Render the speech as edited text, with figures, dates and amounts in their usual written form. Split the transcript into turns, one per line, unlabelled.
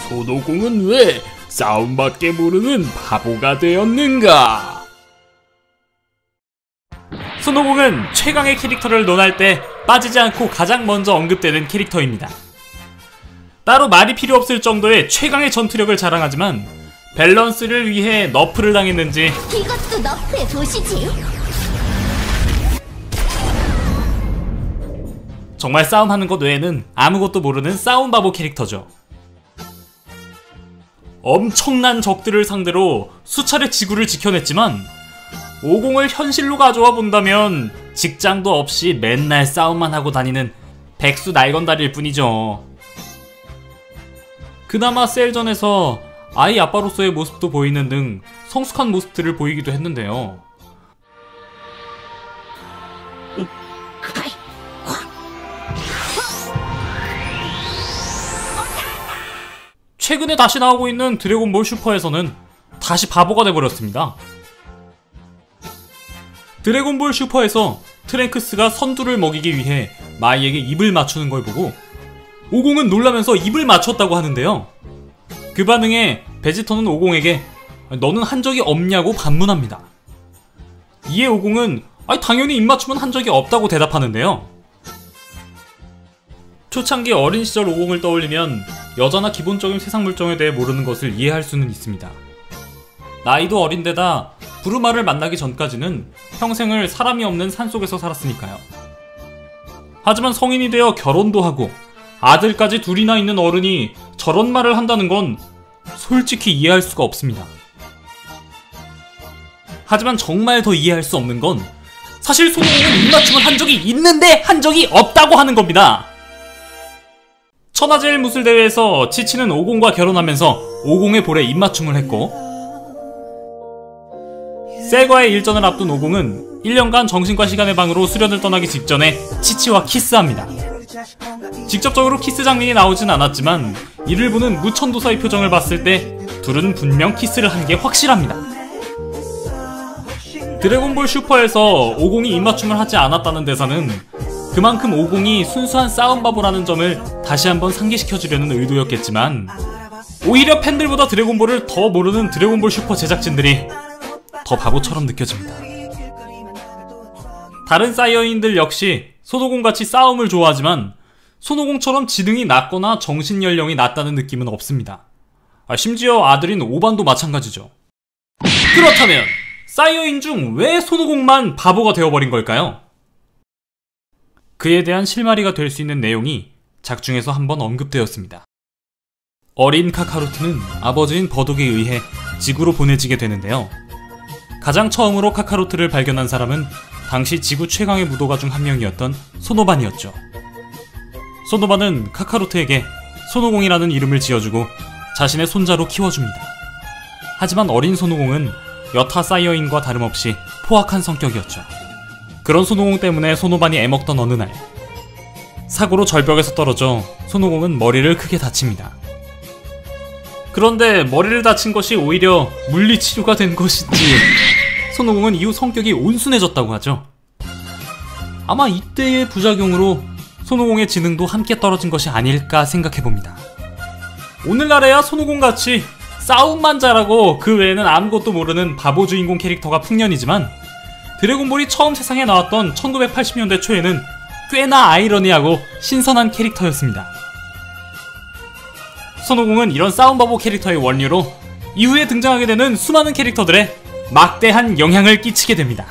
손오공은 왜 싸움밖에 모르는 바보가 되었는가?
손오공은 최강의 캐릭터를 논할 때 빠지지 않고 가장 먼저 언급되는 캐릭터입니다. 따로 말이 필요 없을 정도의 최강의 전투력을 자랑하지만 밸런스를 위해 너프를 당했는지
이것도 너프해 보시지.
정말 싸움하는 것 외에는 아무것도 모르는 싸움 바보 캐릭터죠. 엄청난 적들을 상대로 수차례 지구를 지켜냈지만 오공을 현실로 가져와 본다면 직장도 없이 맨날 싸움만 하고 다니는 백수 날건달일 뿐이죠. 그나마 셀전에서 아이 아빠로서의 모습도 보이는 등 성숙한 모습들을 보이기도 했는데요. 최근에 다시 나오고 있는 드래곤볼 슈퍼에서는 다시 바보가 돼버렸습니다. 드래곤볼 슈퍼에서 트랭크스가 선두를 먹이기 위해 마이에게 입을 맞추는 걸 보고 오공은 놀라면서 입을 맞췄다고 하는데요. 그 반응에 베지터는 오공에게 너는 한 적이 없냐고 반문합니다. 이에 오공은 당연히 입 맞춤은 한 적이 없다고 대답하는데요. 초창기 어린 시절 오공을 떠올리면 여자나 기본적인 세상 물정에 대해 모르는 것을 이해할 수는 있습니다. 나이도 어린데다 부르마를 만나기 전까지는 평생을 사람이 없는 산속에서 살았으니까요. 하지만 성인이 되어 결혼도 하고 아들까지 둘이나 있는 어른이 저런 말을 한다는 건 솔직히 이해할 수가 없습니다. 하지만 정말 더 이해할 수 없는 건 사실 손오공은 입맞춤을 한 적이 있는데 한 적이 없다고 하는 겁니다. 천하제일 무술대회에서 치치는 오공과 결혼하면서 오공의 볼에 입맞춤을 했고, 셀과의 일전을 앞둔 오공은 1년간 정신과 시간의 방으로 수련을 떠나기 직전에 치치와 키스합니다. 직접적으로 키스 장면이 나오진 않았지만 이를 보는 무천도사의 표정을 봤을 때 둘은 분명 키스를 한 게 확실합니다. 드래곤볼 슈퍼에서 오공이 입맞춤을 하지 않았다는 대사는 그만큼 오공이 순수한 싸움 바보라는 점을 다시 한번 상기시켜주려는 의도였겠지만 오히려 팬들보다 드래곤볼을 더 모르는 드래곤볼 슈퍼 제작진들이 더 바보처럼 느껴집니다. 다른 사이어인들 역시 손오공같이 싸움을 좋아하지만 손오공처럼 지능이 낮거나 정신연령이 낮다는 느낌은 없습니다. 심지어 아들인 오반도 마찬가지죠. 그렇다면 사이어인 중 왜 손오공만 바보가 되어버린 걸까요? 그에 대한 실마리가 될 수 있는 내용이 작중에서 한번 언급되었습니다. 어린 카카로트는 아버지인 버독에 의해 지구로 보내지게 되는데요. 가장 처음으로 카카로트를 발견한 사람은 당시 지구 최강의 무도가 중 한 명이었던 소노반이었죠. 소노반은 카카로트에게 손오공이라는 이름을 지어주고 자신의 손자로 키워줍니다. 하지만 어린 손오공은 여타 사이어인과 다름없이 포악한 성격이었죠. 그런 손오공 때문에 소노반이 애먹던 어느 날 사고로 절벽에서 떨어져 손오공은 머리를 크게 다칩니다. 그런데 머리를 다친 것이 오히려 물리치료가 된 것인지 손오공은 이후 성격이 온순해졌다고 하죠. 아마 이때의 부작용으로 손오공의 지능도 함께 떨어진 것이 아닐까 생각해봅니다. 오늘날에야 손오공같이 싸움만 잘하고 그 외에는 아무것도 모르는 바보 주인공 캐릭터가 풍년이지만 드래곤볼이 처음 세상에 나왔던 1980년대 초에는 꽤나 아이러니하고 신선한 캐릭터였습니다. 손오공은 이런 싸움바보 캐릭터의 원류로 이후에 등장하게 되는 수많은 캐릭터들에 막대한 영향을 끼치게 됩니다.